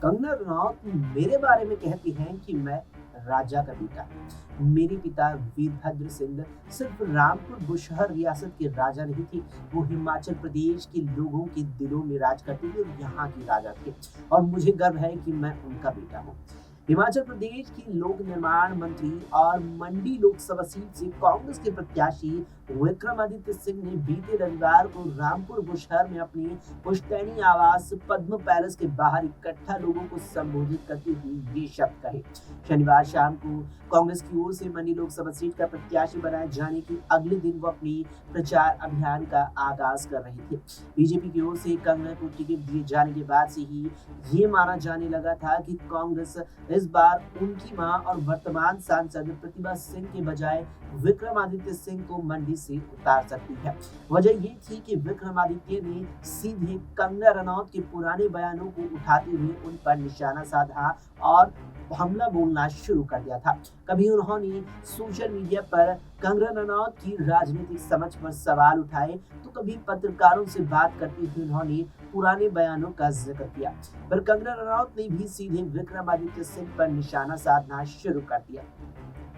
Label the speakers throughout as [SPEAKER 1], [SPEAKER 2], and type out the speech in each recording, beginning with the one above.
[SPEAKER 1] कंगना रनौत मेरे बारे में कहती हैं कि मैं राजा का बेटा। मेरे पिता वीरभद्र सिंह सिर्फ रामपुर बुशहर रियासत के राजा नहीं थे, वो हिमाचल प्रदेश के लोगों के दिलों में राज करते थे और यहाँ के राजा थे। और मुझे गर्व है कि मैं उनका बेटा हूँ। हिमाचल प्रदेश की लोक निर्माण मंत्री और मंडी लोकसभा सीट से कांग्रेस के प्रत्याशी विक्रमादित्य सिंह ने बीते रविवार को रामपुर बुशहर में अपनी पुश्तैनी आवास पद्म पैलेस के बाहर इकट्ठा लोगों को संबोधित करते हुए ये शब्द कहे। शनिवार शाम को कांग्रेस की ओर से मंडी लोकसभा सीट का प्रत्याशी बनाए जाने के अगले दिन वो अपनी प्रचार अभियान का आगाज कर रहे थे। बीजेपी की ओर से कंगना को टिकट दिए जाने के बाद से ही ये माना जाने लगा था कि कांग्रेस इस बार उनकी मां और वर्तमान सांसद प्रतिभा सिंह के बजाय विक्रमादित्य सिंह को मंडी से उतार सकती है। वजह ये थी कि विक्रमादित्य ने सीधे कंगना रनौत के पुराने बयानों को उठाते हुए उन पर निशाना साधा और हमला बोलना शुरू कर दिया था। कभी उन्होंने सोशल मीडिया पर कंगना रनौत की राजनीतिक समझ पर सवाल उठाए, तो कभी पत्रकारों से बात करते हुए उन्होंने पुराने बयानों का जिक्र किया। पर कंगना रनौत ने भी सीधे विक्रमादित्य सिंह पर निशाना साधना शुरू कर दिया।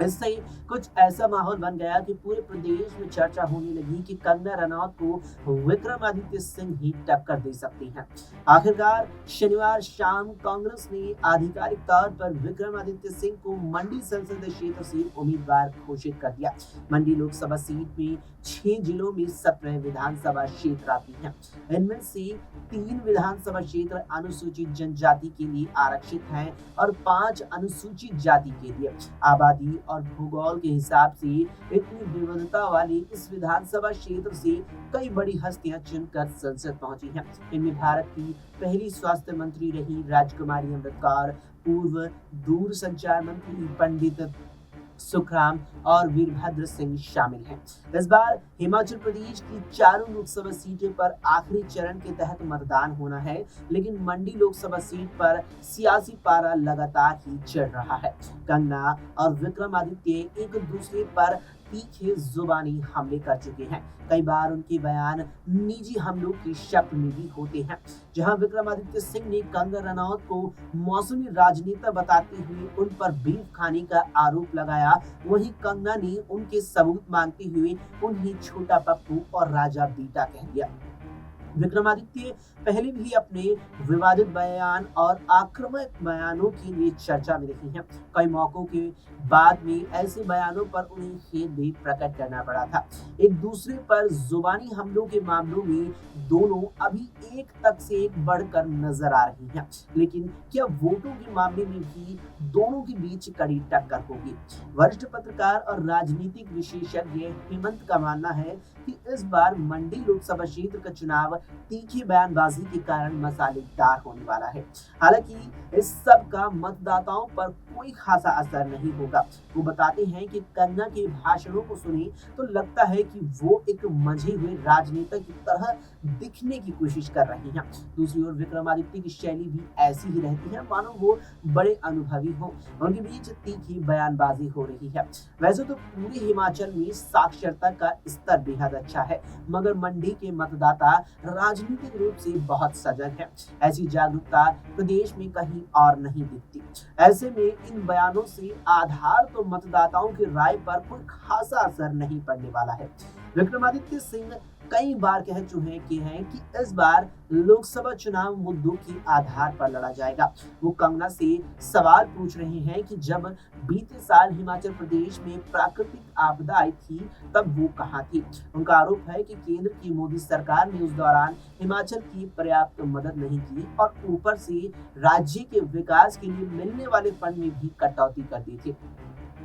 [SPEAKER 1] इससे कुछ ऐसा माहौल बन गया कि पूरे प्रदेश में चर्चा होने लगी कि कंगना रनौत को विक्रमादित्य सिंह ही टक्कर दे सकती हैं। आखिरकार शनिवार शाम कांग्रेस ने आधिकारिक तौर पर विक्रमादित्य सिंह को मंडी संसदीय क्षेत्र से उम्मीदवार घोषित कर दिया। मंडी लोकसभा सीट में 6 जिलों में 17 विधानसभा क्षेत्र आती हैं। इनमें से 3 विधानसभा क्षेत्र अनुसूचित जनजाति के लिए आरक्षित हैं और 5 अनुसूचित जाति के लिए। आबादी और भूगोल के हिसाब से इतनी विविधता वाली इस विधानसभा क्षेत्र से कई बड़ी हस्तियां चुनकर संसद पहुंची हैं। इनमें भारत की पहली स्वास्थ्य मंत्री रही राजकुमारी अमृत कौर, पूर्व दूरसंचार मंत्री पंडित सुखराम और वीरभद्र सिंह शामिल हैं। इस बार हिमाचल प्रदेश की चारों लोकसभा सीटों पर आखिरी चरण के तहत मतदान होना है, लेकिन मंडी लोकसभा सीट पर सियासी पारा लगातार ही चढ़ रहा है। कंगना और विक्रमादित्य एक दूसरे पर तीखे जुबानी हमले कर चुके हैं। कई बार उनके बयान निजी हमलों की शक्ल में भी होते हैं। जहां विक्रमादित्य सिंह ने कंगना रनौत को मौसमी राजनेता बताते हुए उन पर बीफ खाने का आरोप लगाया, वहीं कंगना ने उनके सबूत मांगते हुए उन्हें छोटा पप्पू और राजा बेटा कह दिया। विक्रमादित्य पहले भी अपने विवादित बयान और आक्रामक बयानों के लिए चर्चा में रही हैं। कई मौकों के बाद में ऐसे बयानों पर उन्हें खेद भी प्रकट करना पड़ा था। एक दूसरे पर जुबानी हमलों के मामलों में दोनों अभी एक तक से एक बढ़कर नजर आ रही हैं। लेकिन क्या वोटों के मामले में भी दोनों के बीच कड़ी टक्कर होगी? वरिष्ठ पत्रकार और राजनीतिक विशेषज्ञ हेमंत का मानना है कि इस बार मंडी लोकसभा क्षेत्र का चुनाव तीखी बयानबाजी के कारण मसालेदार होने वाला है। हालांकि इस सब का मतदाताओं पर कोई खासा असर नहीं होगा। वो बताते हैं कि कंगना के भाषणों को सुने तो लगता है कि वो एक मंझे हुए राजनेता की तरह दिखने की कोशिश कर रही हैं। दूसरी ओर विक्रमादित्य की शैली भी ऐसी ही रहती है, मानो वो बड़े अनुभवी हो। उनके बीच तीखी बयानबाजी हो रही है। वैसे तो पूरे हिमाचल में साक्षरता का स्तर बेहद अच्छा है, मगर मंडी के मतदाता राजनीतिक रूप से बहुत सजग है। ऐसी जागरूकता प्रदेश में कहीं और नहीं दिखती। ऐसे में इन बयानों से आधार तो मतदाताओं की राय पर कोई खासा असर नहीं पड़ने वाला है। विक्रमादित्य सिंह कई बार कह चुके हैं कि इस बार लोकसभा चुनाव मुद्दों के आधार पर लड़ा जाएगा। वो कंगना से सवाल पूछ रहे हैं कि जब बीते साल हिमाचल प्रदेश में प्राकृतिक आपदा आई थी तब वो कहां थी। उनका आरोप है कि केंद्र की मोदी सरकार ने उस दौरान हिमाचल की पर्याप्त मदद नहीं की और ऊपर से राज्य के विकास के लिए मिलने वाले फंड में भी कटौती कर दी थी।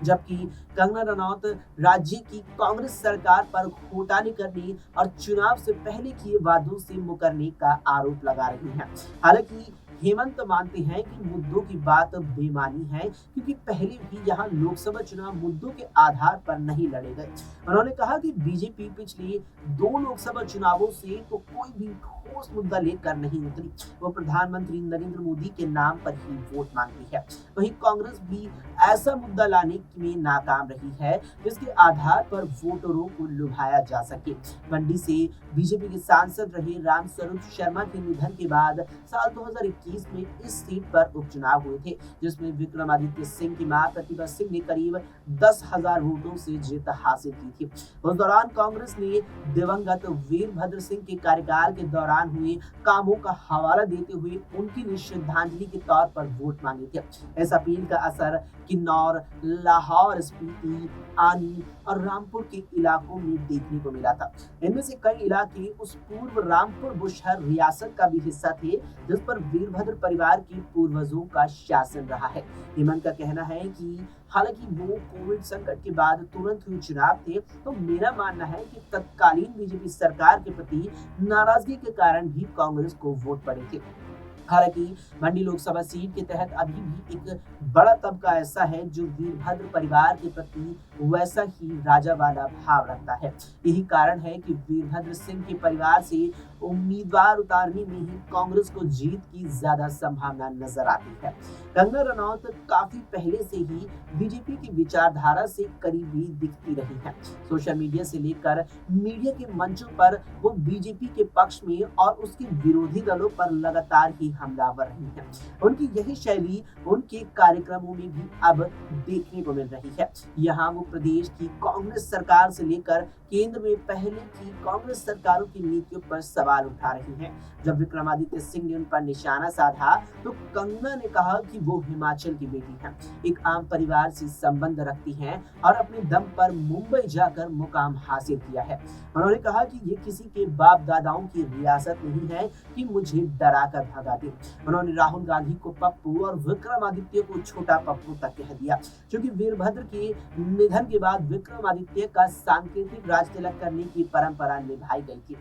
[SPEAKER 1] जबकि कंगना रनौत राज्य की कांग्रेस सरकार पर घोटाले करने और चुनाव से पहले किए वादों से मुकरने का आरोप लगा रही हैं। हालांकि हेमंत मानते हैं कि मुद्दों की बात बेमानी है, क्योंकि पहले भी यहाँ लोकसभा चुनाव मुद्दों के आधार पर नहीं लड़े गए। उन्होंने कहा कि बीजेपी पिछले 2 लोकसभा चुनावों से तो कोई भी ठोस मुद्दा लेकर नहीं उतरी। वो प्रधानमंत्री नरेंद्र मोदी के नाम पर ही वोट मांगती है। वहीं कांग्रेस भी ऐसा मुद्दा लाने में नाकाम रही है जिसके आधार पर वोटरों को लुभाया जा सके। मंडी से बीजेपी के सांसद रहे रामस्वरूप शर्मा के निधन के बाद साल 2021 2021 में इस सीट पर उपचुनाव हुए थे, जिसमें विक्रमादित्य सिंह की मां प्रतिभा सिंह ने करीब 10,000 वोटों से जीत हासिल की थी। उस दौरान कांग्रेस ने दिवंगत वीरभद्र सिंह के कार्यकाल के दौरान हुए कामों का हवाला देते हुए उनकी लिए श्रद्धांजलि के तौर पर वोट मांगे थे। इस अपील का असर किन्नौर, लाहौर स्पीति, आनी और रामपुर के इलाकों में देखने को मिला था। इनमें से कई इलाके उस पूर्व रामपुर बुशहर रियासत का भी हिस्सा थे, जिस पर वीरभद्र परिवार के पूर्वजों का शासन रहा है। हेमंत का कहना है कि हालांकि वो कोविड संकट के बाद तुरंत हुए चुनाव थे, तो मेरा मानना है कि तत्कालीन बीजेपी सरकार के प्रति नाराजगी के कारण भी कांग्रेस को वोट पड़े थे। हालांकि मंडी लोकसभा सीट के तहत अभी भी एक बड़ा तबका ऐसा है जो वीरभद्र परिवार के प्रति वैसा ही राजा वाला भाव रखता है। यही कारण है कि वीरभद्र सिंह के परिवार से उम्मीदवार उतारने में ही कांग्रेस को जीत की ज्यादा संभावना नजर आती है। कंगना रनौत काफी पहले से ही बीजेपी की विचारधारा से करीबी दिखती रही है। सोशल मीडिया से लेकर मीडिया के मंचों पर वो बीजेपी के पक्ष में और उसके विरोधी दलों पर लगातार ही हमलावर रही है। उनकी यही शैली उनके कार्यक्रमों में भी अब देखने को मिल रही है। यहाँ वो प्रदेश की कांग्रेस सरकार से लेकर केंद्र में पहले की कांग्रेस सरकारों की नीतियों पर सवाल उठा रही हैं। जब विक्रमादित्य सिंह ने उन पर निशाना साधा, तो कंगना ने कहा कि वो हिमाचल की बेटी हैं, एक आम परिवार से संबंध रखती हैं और अपने दम पर मुंबई जाकर मुकाम हासिल किया है। उन्होंने कहा कि ये किसी के बाप दादाओं की रियासत नहीं है कि मुझे डरा कर भगा दे। उन्होंने राहुल गांधी को पप्पू और विक्रमादित्य को छोटा पप्पू तक कह दिया, क्योंकि वीरभद्र के निधन के बाद विक्रमादित्य का सांकेतिक राज तिलक करने की परंपरा निभाई गई थी।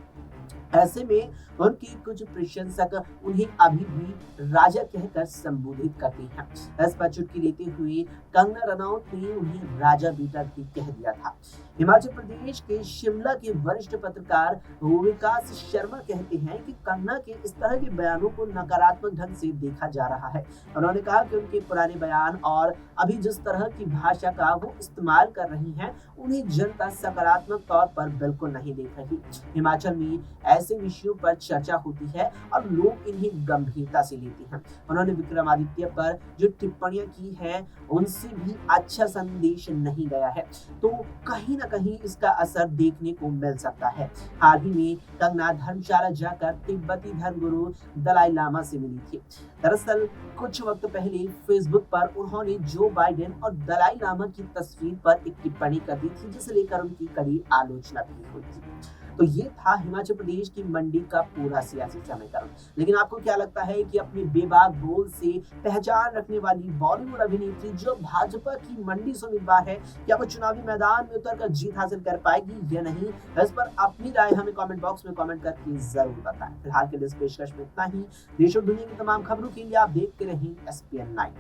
[SPEAKER 1] ऐसे में उनके कुछ प्रशंसक उन्हें अभी भी राजा कहकर संबोधित करते हैं। इस पर चुटकी लेते हुए कंगना रनौत ने उन्हें राजा बेटा भी कह दिया था। हिमाचल प्रदेश के शिमला के वरिष्ठ पत्रकार विकास शर्मा कहते हैं कि कंगना के इस तरह के बयानों को नकारात्मक ढंग से देखा जा रहा है। उन्होंने कहा कि उनके पुराने बयान और अभी जिस तरह की भाषा का वो इस्तेमाल कर रही हैं, उन्हें जनता सकारात्मक तौर पर बिल्कुल नहीं देख रही। हिमाचल में ऐसे विषयों पर चर्चा होती है और लोग इन्हें गंभीरता से लेते हैं। उन्होंने विक्रमादित्य पर जो टिप्पणियां की है, उनसे भी अच्छा संदेश नहीं गया है, तो कहीं ना कहीं इसका असर देखने को मिल सकता है। हाल ही में कंगना धर्मशाला जाकर तिब्बती धर्मगुरु दलाई लामा से मिली थी। दरअसल कुछ वक्त पहले फेसबुक पर उन्होंने जो बाइडेन और दलाई लामा की तस्वीर पर एक टिप्पणी कर दी थी, जिसे लेकर उनकी कड़ी आलोचना भी हुई थी। तो ये था हिमाचल प्रदेश की मंडी का पूरा सियासी समीकरण। लेकिन आपको क्या लगता है कि अपने बेबाक बोल से पहचान रखने वाली बॉलीवुड अभिनेत्री जो भाजपा की मंडी से उम्मीदवार है, क्या वो चुनावी मैदान में उतरकर जीत हासिल कर पाएगी या नहीं? इस पर अपनी राय हमें कमेंट बॉक्स में कमेंट करके जरूर बताएं। फिलहाल के लिए इस पेशकश में इतना ही। देश और दुनिया की तमाम खबरों के लिए आप देखते रहें SPN9।